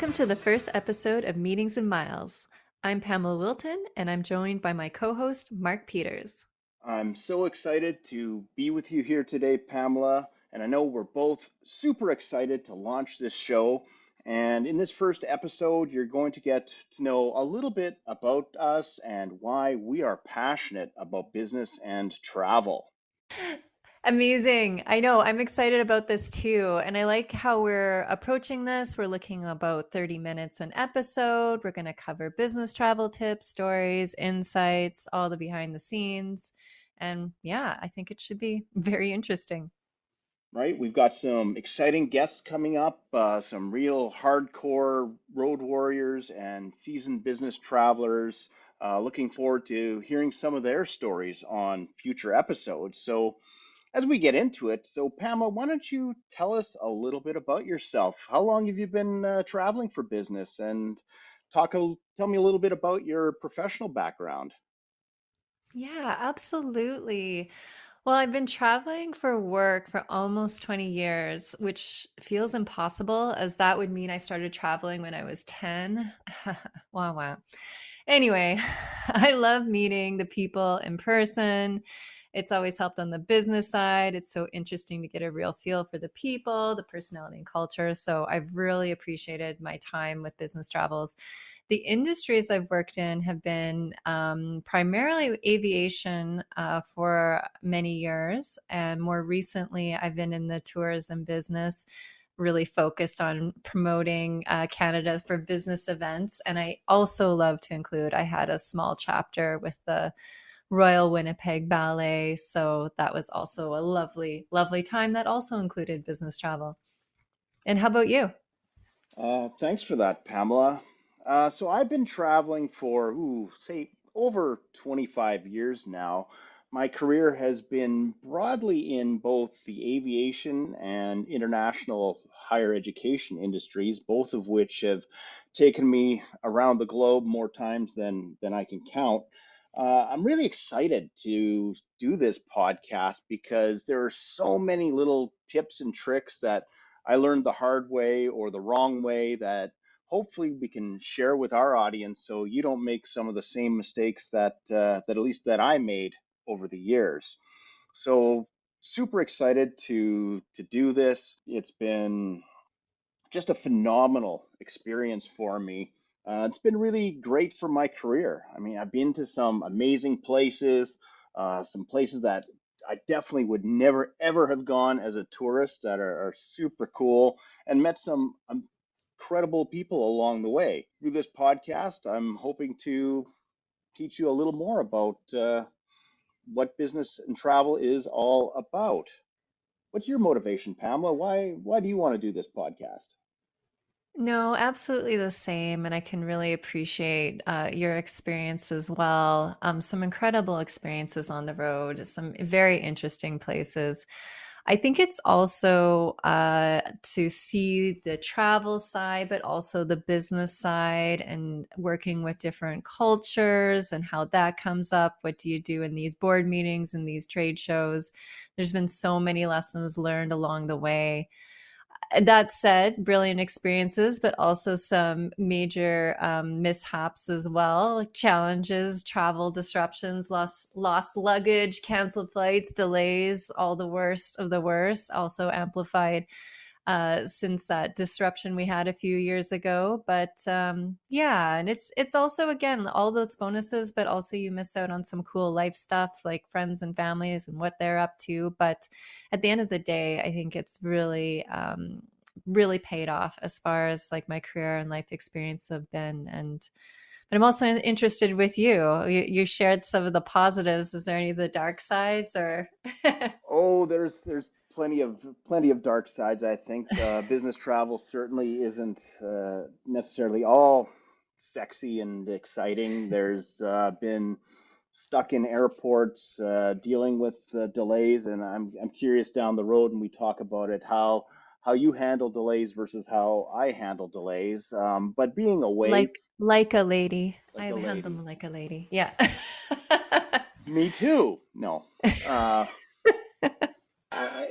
Welcome to the first episode of Meetings and Miles. I'm Pamela Wilton, and I'm joined by my co host, Mark Peters. I'm so excited to be with you here today, Pamela. And I know we're both super excited to launch this show. And in this first episode, you're going to get to know a little bit about us and why we are passionate about business and travel. Amazing. I know. I'm excited about this too. And I like how we're approaching this. We're looking about 30 minutes an episode. We're going to cover business travel tips, stories, insights, all the behind the scenes. And yeah, I think it should be very interesting. Right? We've got some exciting guests coming up, some real hardcore road warriors and seasoned business travelers. Looking forward to hearing some of their stories on future episodes. So, as we get into it, so Pamela, why don't you tell us a little bit about yourself? How long have you been traveling for business, and tell me a little bit about your professional background? Yeah, absolutely. Well, I've been traveling for work for almost 20 years, which feels impossible as that would mean I started traveling when I was 10. Wow, wow. Anyway, I love meeting the people in person. It's always helped on the business side. It's so interesting to get a real feel for the people, the personality, and culture. So I've really appreciated my time with business travels. The industries I've worked in have been primarily aviation for many years. And more recently, I've been in the tourism business, really focused on promoting Canada for business events. And I also love to include, I had a small chapter with the Royal Winnipeg Ballet. So that was also a lovely, lovely time that also included business travel. And how about you? Thanks for that, Pamela. So I've been traveling for, say, over 25 years now. My career has been broadly in both the aviation and international higher education industries, both of which have taken me around the globe more times than I can count. I'm really excited to do this podcast because there are so many little tips and tricks that I learned the hard way or the wrong way that hopefully we can share with our audience so you don't make some of the same mistakes that at least that I made over the years. So super excited to do this. It's been just a phenomenal experience for me. It's been really great for my career. I mean, I've been to some amazing places, some places that I definitely would never ever have gone as a tourist that are super cool, and met some incredible people along the way. Through this podcast, I'm hoping to teach you a little more about what business and travel is all about. What's your motivation, Pamela? Why do you want to do this podcast? No, absolutely the same. And I can really appreciate your experience as well. Some incredible experiences on the road, some very interesting places. I think it's also to see the travel side, but also the business side and working with different cultures and how that comes up. What do you do in these board meetings and these trade shows? There's been so many lessons learned along the way. That said, brilliant experiences, but also some major mishaps as well, like challenges, travel disruptions, lost luggage, canceled flights, delays, all the worst of the worst, also amplified since that disruption we had a few years ago. But yeah, and it's also again all those bonuses, but also you miss out on some cool life stuff like friends and families and what they're up to. But at the end of the day, I think it's really really paid off as far as like my career and life experience have been. And but I'm also interested with you. You shared some of the positives. Is there any of the dark sides or? Oh, there's plenty of dark sides. I think business travel certainly isn't necessarily all sexy and exciting. There's been stuck in airports, dealing with delays, and I'm curious down the road when we talk about it how you handle delays versus how I handle delays. But being away Like a lady. I like a handle lady, them like a lady. Yeah. me too. No.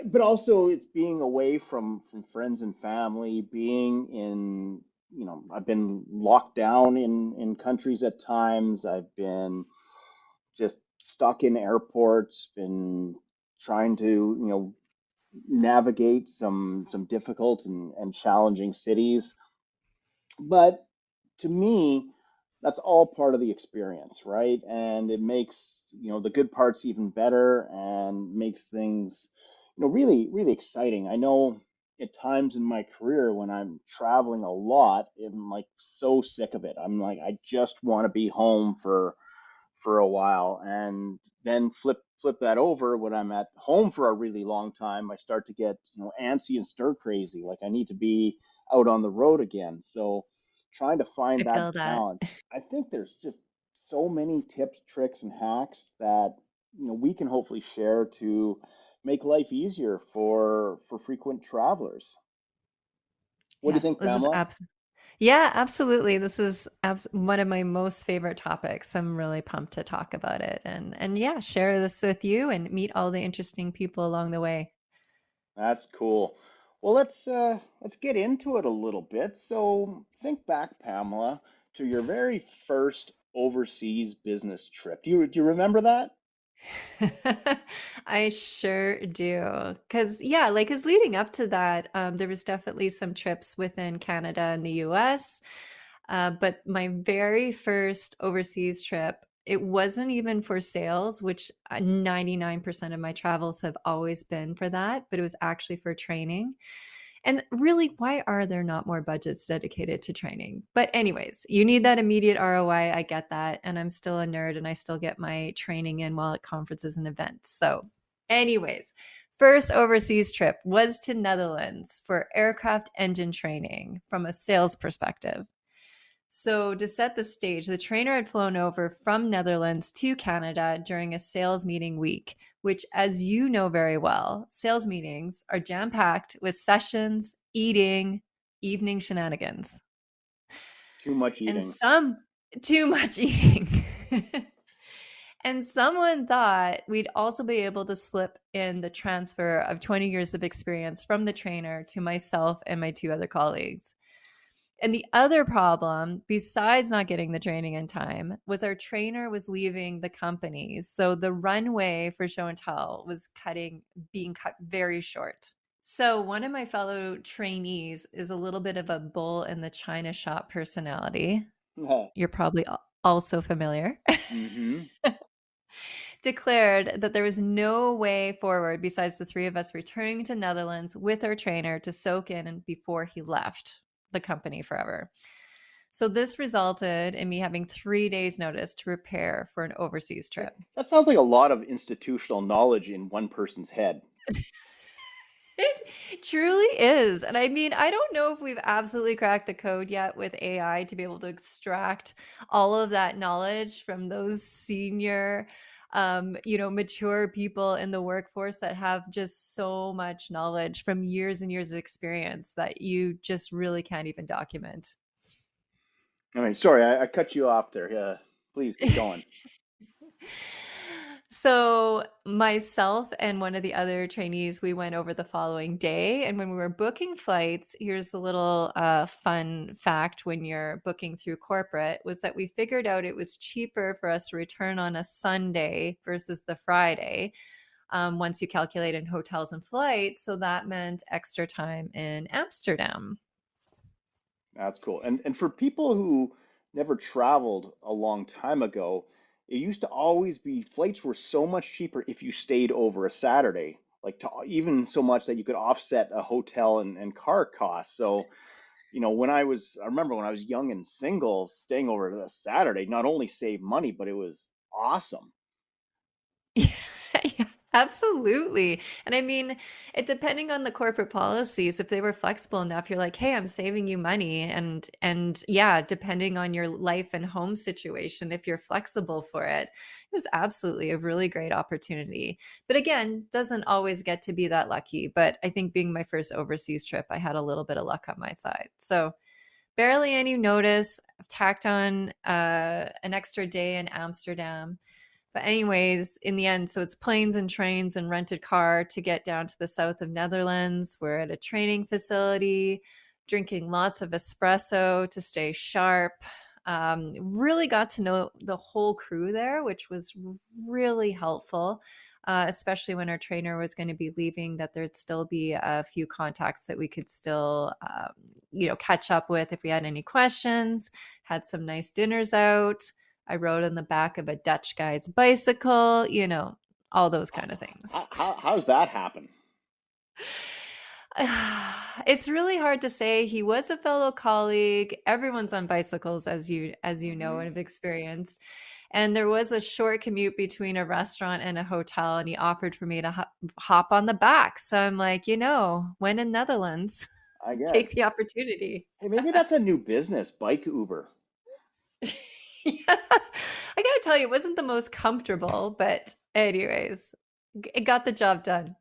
But also it's being away from friends and family, being in I've been locked down in countries at times. I've been just stuck in airports, been trying to, navigate some difficult and challenging cities. But to me, that's all part of the experience, right? And it makes, the good parts even better and makes things, really, really exciting. I know at times in my career when I'm traveling a lot, I'm like so sick of it. I'm like, I just want to be home for a while, and then flip that over when I'm at home for a really long time. I start to get, antsy and stir crazy, like I need to be out on the road again. So trying to I find that feel that. balance, I think there's just so many tips, tricks, and hacks that we can hopefully share to make life easier for frequent travelers. What do you Yes, think, this is Pamela? abs yeah, absolutely. This is one of my most favorite topics. I'm really pumped to talk about it and yeah, share this with you and meet all the interesting people along the way. That's cool. Well, let's get into it a little bit. So, think back, Pamela, to your very first overseas business trip. Do you remember that? I sure do. Cause yeah, like, cause leading up to that, there was definitely some trips within Canada and the US. But my very first overseas trip, it wasn't even for sales, which 99% of my travels have always been for that, but it was actually for training. And really, why are there not more budgets dedicated to training? But, anyways, you need that immediate ROI. I get that. And I'm still a nerd and I still get my training in while at conferences and events. So, anyways, first overseas trip was to Netherlands for aircraft engine training from a sales perspective. So, to set the stage, the trainer had flown over from Netherlands to Canada during a sales meeting week, which, as you know very well, sales meetings are jam packed with sessions, eating, evening shenanigans, Too much and eating. some too much eating. And someone thought we'd also be able to slip in the transfer of 20 years of experience from the trainer to myself and my two other colleagues. And the other problem, besides not getting the training in time, was our trainer was leaving the company. So the runway for show and tell was being cut very short. So one of my fellow trainees is a little bit of a bull in the china shop personality. You're probably also familiar. Mm-hmm. Declared that there was no way forward besides the three of us returning to Netherlands with our trainer to soak in and before he left the company forever. So this resulted in me having 3 days notice to prepare for an overseas trip. That sounds like a lot of institutional knowledge in one person's head. It truly is. And I mean, I don't know if we've absolutely cracked the code yet with AI to be able to extract all of that knowledge from those senior, mature people in the workforce that have just so much knowledge from years and years of experience that you just really can't even document. I mean, sorry, I cut you off there. Please keep going. So myself and one of the other trainees, we went over the following day. And when we were booking flights, here's a little fun fact when you're booking through corporate was that we figured out it was cheaper for us to return on a Sunday versus the Friday once you calculate in hotels and flights. So that meant extra time in Amsterdam. That's cool. And for people who never traveled a long time ago, it used to always be flights were so much cheaper if you stayed over a Saturday, like to even so much that you could offset a hotel and car costs. So, I remember when I was young and single, staying over a Saturday not only saved money, but it was awesome. Yeah, yeah, absolutely. And I mean, it depending on the corporate policies, if they were flexible enough, you're like, "Hey, I'm saving you money." And yeah, depending on your life and home situation, if you're flexible for it, it was absolutely a really great opportunity. But again, doesn't always get to be that lucky. But I think being my first overseas trip, I had a little bit of luck on my side. So barely any notice. I've tacked on an extra day in Amsterdam. But anyways, in the end, so it's planes and trains and rented car to get down to the south of Netherlands. We're at a training facility. drinking lots of espresso to stay sharp. Really got to know the whole crew there, which was really helpful, especially when our trainer was going to be leaving, that there'd still be a few contacts that we could still, catch up with if we had any questions. Had some nice dinners out. I rode on the back of a Dutch guy's bicycle, all those kind of things. How's that happen? It's really hard to say. He was a fellow colleague. Everyone's on bicycles, as you know Hmm. and have experienced. And there was a short commute between a restaurant and a hotel, and he offered for me to hop on the back. So I'm like, when in Netherlands, I guess. take the opportunity. Hey, maybe that's a new business, bike Uber. Yeah. I gotta tell you, it wasn't the most comfortable, but anyways, it got the job done.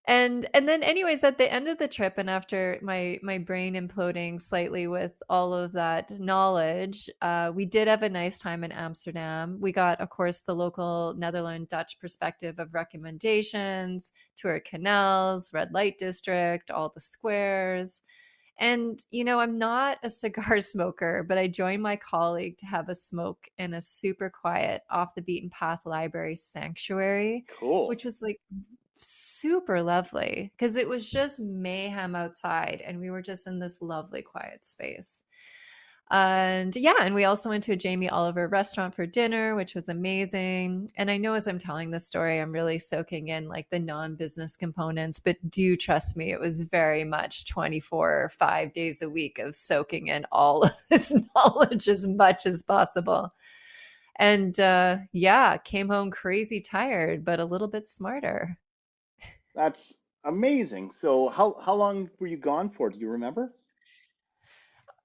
And then anyways, at the end of the trip, and after my brain imploding slightly with all of that knowledge, we did have a nice time in Amsterdam. We got, of course, the local Netherlands Dutch perspective of recommendations, tour canals, red light district, all the squares. And, I'm not a cigar smoker, but I joined my colleague to have a smoke in a super quiet, off the beaten path library sanctuary, Cool. which was like super lovely because it was just mayhem outside and we were just in this lovely quiet space. And yeah, and we also went to a Jamie Oliver restaurant for dinner, which was amazing. And I know as I'm telling this story, I'm really soaking in like the non-business components, but do trust me, it was very much 24 or 5 days a week of soaking in all of this knowledge as much as possible. And yeah, came home crazy tired, but a little bit smarter. That's amazing. So how long were you gone for? Do you remember?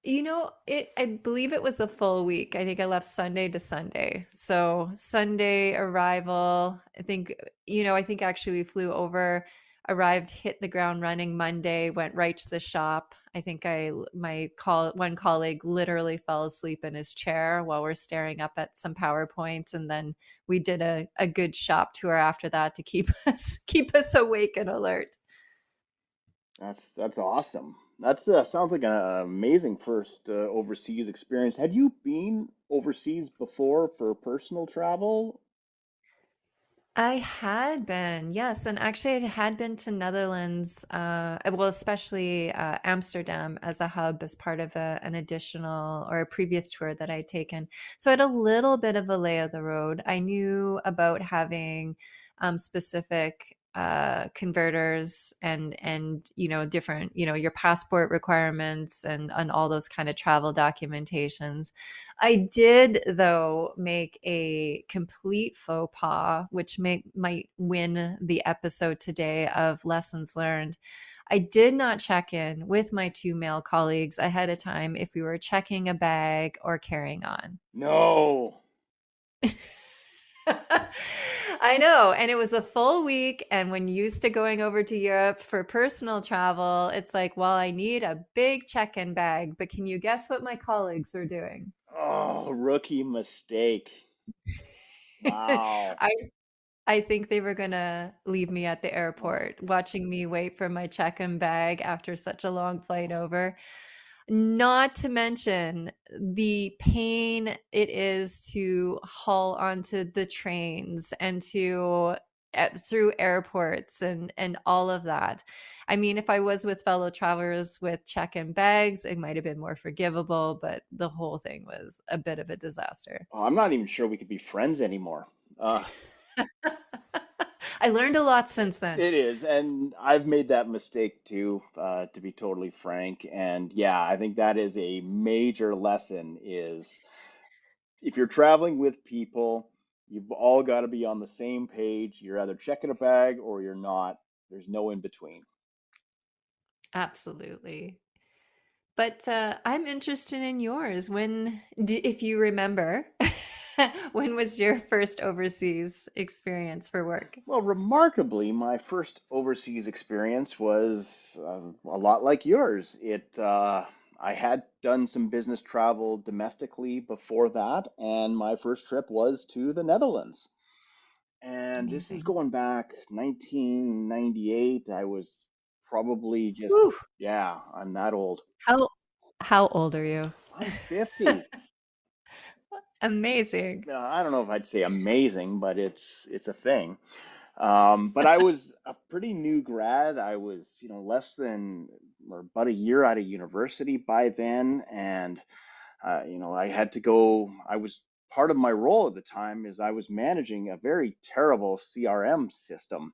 I believe it was a full week. I think I left Sunday to Sunday. So Sunday arrival, I think actually we flew over, arrived, hit the ground running Monday, went right to the shop. I think one colleague literally fell asleep in his chair while we're staring up at some PowerPoints. And then we did a good shop tour after that to keep us awake and alert. That's awesome. That's sounds like an amazing first overseas experience. Had you been overseas before for personal travel? I had been, yes, and actually I had been to Netherlands, well, especially Amsterdam as a hub as part of an additional or a previous tour that I'd taken. So I had a little bit of a lay of the road. I knew about having specific converters and different, your passport requirements and all those kind of travel documentations. I did, though, make a complete faux pas, which might win the episode today of lessons learned. I did not check in with my two male colleagues ahead of time if we were checking a bag or carrying on. No. I know. And it was a full week. And when used to going over to Europe for personal travel, it's like, well, I need a big check in bag. But can you guess what my colleagues are doing? Oh, rookie mistake. Wow. I I think they were gonna leave me at the Oh, airport, watching me wait for my check-in bag after such a long flight over. Not to mention the pain it is to haul onto the trains and through airports and all of that. I mean, if I was with fellow travelers with check-in bags, it might have been more forgivable, but the whole thing was a bit of a disaster. I'm not even sure we could be friends anymore. Uh, I learned a lot since then. it is, and I've made that mistake too, to be totally frank. And yeah, I think that is a major lesson is if you're traveling with people, you've all got to be on the same page. You're either checking a bag or you're not. There's no in between. Absolutely. But I'm interested in yours. If you remember, when was your first overseas experience for work? Well, remarkably, my first overseas experience was a lot like yours. I had done some business travel domestically before that, and my first trip was to the Netherlands. And this is Amazing. going back 1998. I was probably just, Woo. yeah, I'm that old. How how old are you? I'm 50. Amazing. I don't know if I'd say amazing, but it's a thing. But I was a pretty new grad. I was, less than or about a year out of university by then, and I had to go. I was part of my role at the time is I was managing a very terrible CRM system,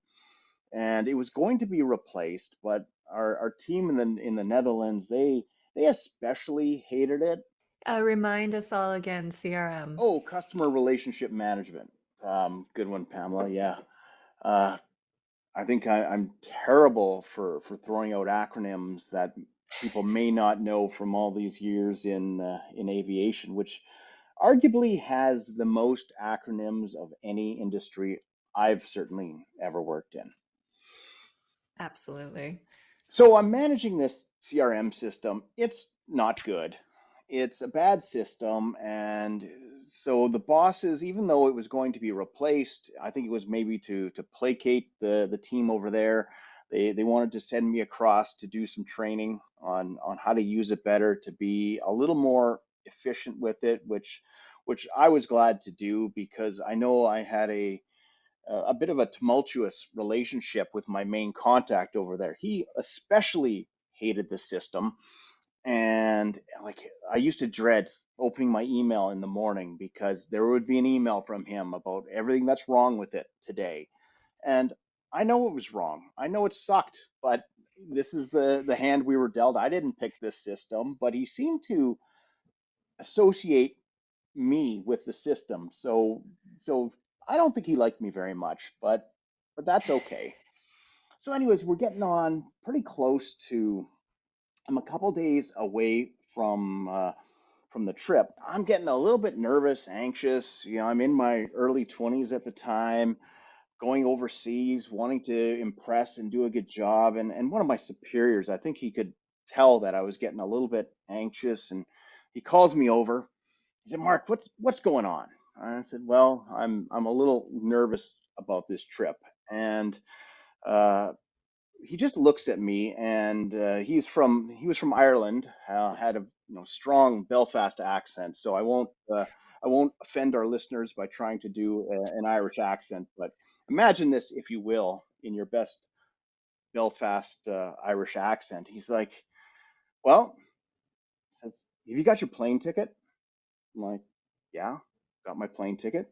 and it was going to be replaced. But our team in the Netherlands, they especially hated it. Remind us all again, CRM. Oh, customer relationship management. Good one, Pamela. Yeah. Uh, I think I'm terrible for throwing out acronyms that people may not know from all these years in aviation, which arguably has the most acronyms of any industry I've certainly ever worked in. Absolutely. So I'm managing this CRM system. It's not good. It's a bad system, and so the bosses, even though it was going to be replaced, I think it was maybe to placate the team over there. They wanted to send me across to do some training on how to use it better, to be a little more efficient with it, which I was glad to do because I know I had a bit of a tumultuous relationship with my main contact over there. He especially hated the system, and like I used to dread opening my email in the morning because there would be an email from him about everything that's wrong with it today. And I know it was wrong. I know it sucked, but this is the hand we were dealt. I didn't pick this system, but he seemed to associate me with the system. So I don't think he liked me very much, but that's okay. So anyways, we're getting on pretty close to I'm a couple days away from the trip. I'm getting a little bit nervous, anxious. I'm in my early 20s at the time, going overseas, wanting to impress and do a good job. And one of my superiors, I think he could tell that I was getting a little bit anxious, and he calls me over. He said, "Mark, what's going on?" I said, "Well, I'm a little nervous about this trip." And uh, he just looks at me, and he was from Ireland, had a strong Belfast accent. So I won't offend our listeners by trying to do an Irish accent, but imagine this, if you will, in your best Belfast Irish accent. He's like, "Well," he says, "have you got your plane ticket?" I'm like, "Yeah, got my plane ticket."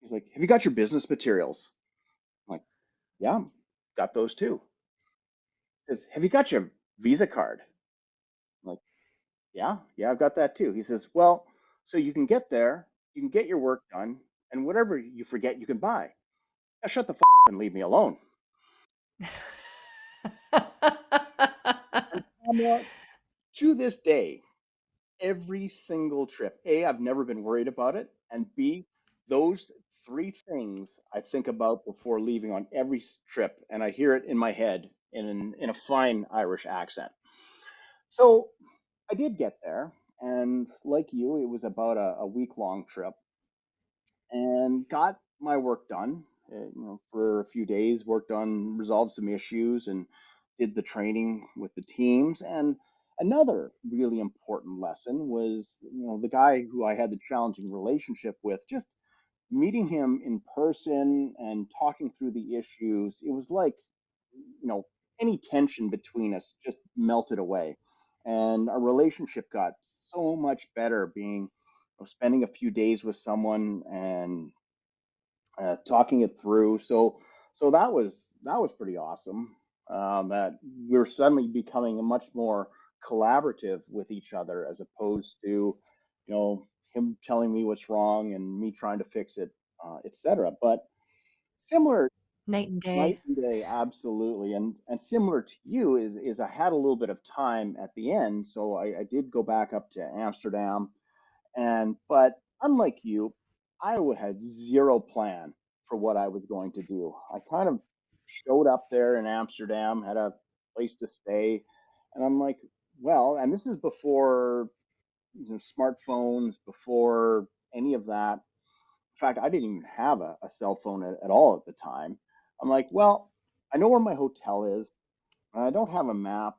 He's like, "Have you got your business materials?" I'm like, "Yeah, got those too." He says, "Have you got your Visa card?" I'm like, "Yeah, I've got that too." He says, "Well, so you can get there, you can get your work done, and whatever you forget, you can buy. Now shut the and leave me alone." And Pamela, to this day, every single trip, A, I've never been worried about it, and B, those three things I think about before leaving on every trip, and I hear it in my head in a fine Irish accent. So I did get there, and like you, it was about a week-long trip, and got my work done. For a few days, worked on resolved some issues and did the training with the teams. And another really important lesson was, the guy who I had the challenging relationship with, just meeting him in person and talking through the issues. It was like, you know, any tension between us just melted away. And our relationship got so much better being spending a few days with someone and talking it through. So that was pretty awesome. That we are suddenly becoming a much more collaborative with each other, as opposed to, him telling me what's wrong and me trying to fix it, etc. But similar, Night and night day. and day, absolutely. And similar to you is I had a little bit of time at the end, so I did go back up to Amsterdam, but unlike you, I had zero plan for what I was going to do. I kind of showed up there in Amsterdam, had a place to stay, and I'm like, well, and this is before smartphones, before any of that. In fact, I didn't even have a cell phone at all at the time. I'm like, well, I know where my hotel is. I don't have a map.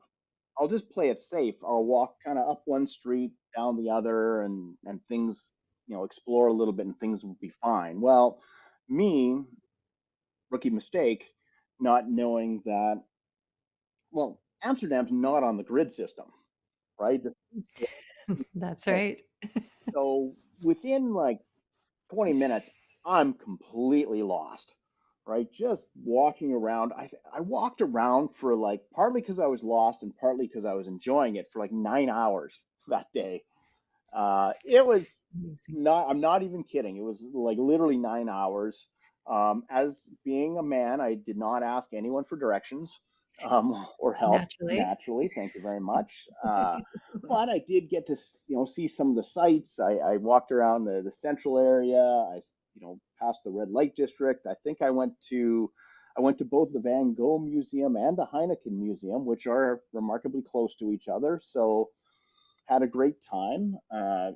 I'll just play it safe. I'll walk kind of up one street, down the other, and things, explore a little bit, and things will be fine. Well, me, rookie mistake, not knowing that. Well, Amsterdam's not on the grid system, right? That's right. So within like 20 minutes, I'm completely lost, right? Just walking around. I walked around for like partly because I was lost and partly because I was enjoying it for like 9 hours that day. It was Amazing. not, I'm not even kidding. It was like literally 9 hours. As being a man, I did not ask anyone for directions or help, Naturally. naturally. Thank you very much. But I did get to, see some of the sights. I walked around the central area. Passed the red light district. I went to both the Van Gogh Museum and the Heineken Museum, which are remarkably close to each other. So had a great time.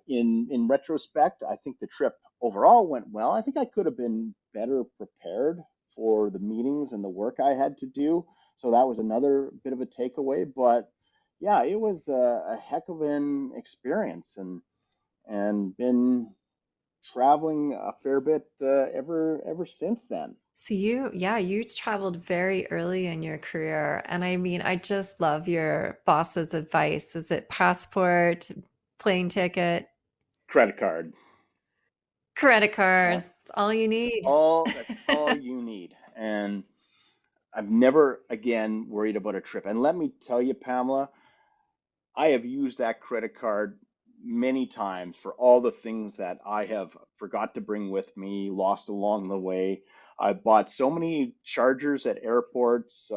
In retrospect, I think the trip overall went well. I think I could have been better prepared for the meetings and the work I had to do. So that was another bit of a takeaway. But yeah, it was a heck of an experience, and been traveling a fair bit ever since then. So yeah, you traveled very early in your career. And I mean, I just love your boss's advice. Is it passport, plane ticket, Credit card. credit That's card? It's all you need. all you need. And I've never again worried about a trip. And let me tell you, Pamela, I have used that credit card many times for all the things that I have forgot to bring with me, lost along the way. I bought so many chargers at airports,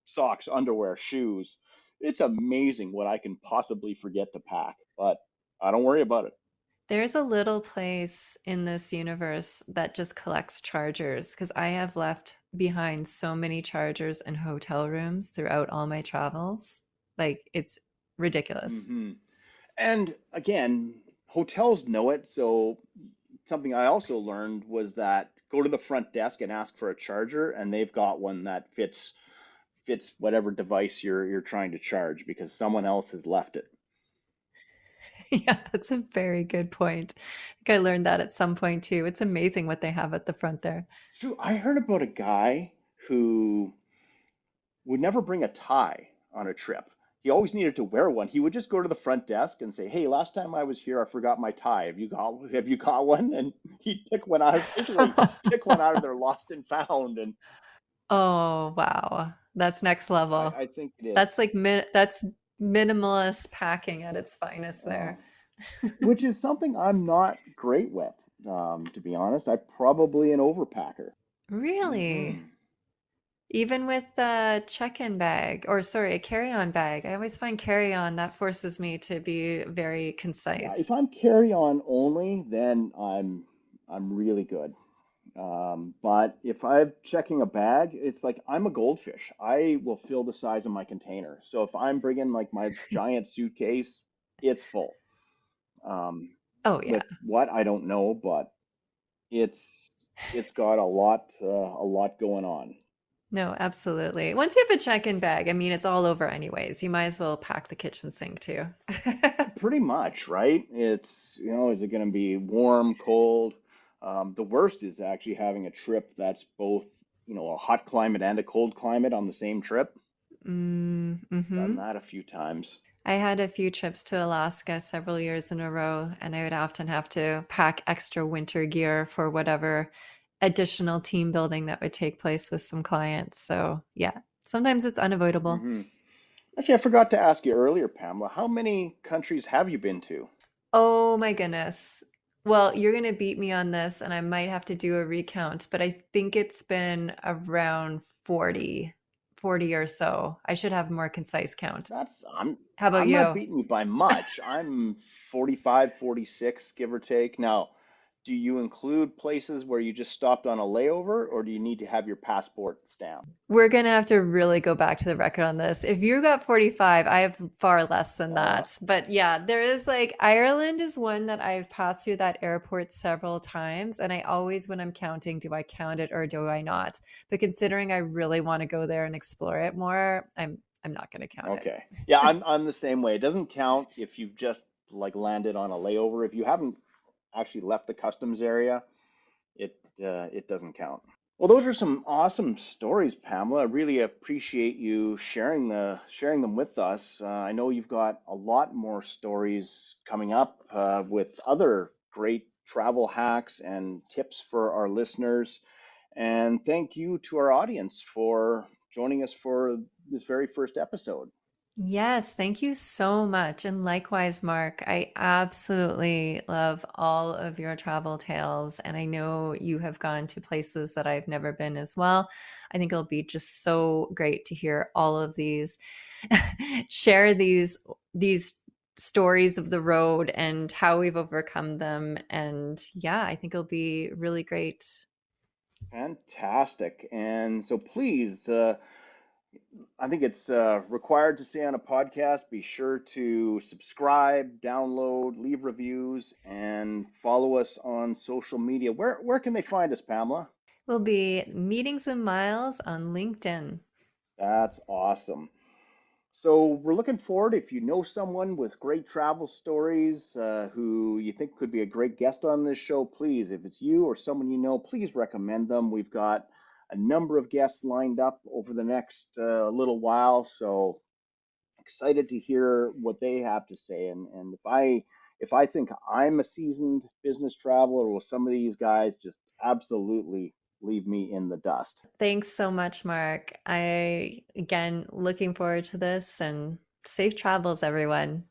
socks, underwear, shoes. It's amazing what I can possibly forget to pack, but I don't worry about it. There's a little place in this universe that just collects chargers because I have left behind so many chargers in hotel rooms throughout all my travels. Like it's ridiculous. hmm And again, hotels know it. So something I also learned was that go to the front desk and ask for a charger, and they've got one that fits whatever device you're trying to charge because someone else has left it. Yeah, that's a very good point. I think I learned that at some point too. It's amazing what they have at the front there. True, I heard about a guy who would never bring a tie on a trip. He always needed to wear one. He would just go to the front desk and say, "Hey, last time I was here, I forgot my tie. Have you got one?" And he'd pick one out, basically pick one out of their lost and found. And Oh, wow. That's next I, level. I think it is. That's like that's minimalist packing at its finest Uh, there. which is something I'm not great with, to be honest. I'm probably an overpacker. Really? hmm Even with the check-in bag, or sorry, a carry-on bag. I always find carry-on that forces me to be very Yeah, concise. if I'm carry on only, then I'm really good. But if I'm checking a bag, it's like I'm a goldfish. I will fill the size of my container. So if I'm bringing like my giant suitcase, it's full. Um, Oh yeah. with what I don't know, but it's it's got a lot going on. No, absolutely. Once you have a check-in bag, I mean, it's all over anyways. You might as well pack the kitchen sink too. Pretty much, right? Is it going to be warm, cold? The worst is actually having a trip that's both, a hot climate and a cold climate on the same trip. Done Mm-hmm. that a few times. I had a few trips to Alaska several years in a row, and I would often have to pack extra winter gear for whatever additional team building that would take place with some clients. So, yeah, sometimes it's unavoidable. hmm Actually, I forgot to ask you earlier, Pamela, how many countries have you been to? Oh my goodness. Well, you're going to beat me on this, and I might have to do a recount, but I think it's been around 40 or so. I should have a more concise count. That's How about I'm not you? beating you by much. I'm 45, 46, give or take. Now, do you include places where you just stopped on a layover, or do you need to have your passport stamped? We're gonna have to really go back to the record on this. If you got 45, I have far less than Uh, that. But yeah, there is like Ireland is one that I've passed through that airport several times. And I always, when I'm counting, do I count it or do I not? But considering I really want to go there and explore it more, I'm not going to count it. Okay. Yeah, I'm the same way. It doesn't count if you've just like landed on a layover. If you haven't actually left the customs area, it doesn't count. Well, those are some awesome stories, Pamela. I really appreciate you sharing them with us. I know you've got a lot more stories coming up with other great travel hacks and tips for our listeners. And thank you to our audience for joining us for this very first episode. Yes, thank you so much. And likewise, Mark, I absolutely love all of your travel tales. And I know you have gone to places that I've never been as well. I think it'll be just so great to hear all of these, share these stories of the road and how we've overcome them. And yeah, I think it'll be really great. Fantastic. And so please, I think it's required to say on a podcast, be sure to subscribe, download, leave reviews, and follow us on social media. Where can they find us, Pamela? We'll be meetings and miles on LinkedIn. That's awesome. So we're looking forward. If you know someone with great travel stories who you think could be a great guest on this show, please, if it's you or someone you know, please recommend them. We've got a number of guests lined up over the next little while, so excited to hear what they have to say. And if I think I'm a seasoned business traveler, will some of these guys just absolutely leave me in the dust? Thanks so much, Mark. I, again, looking forward to this and safe travels, everyone.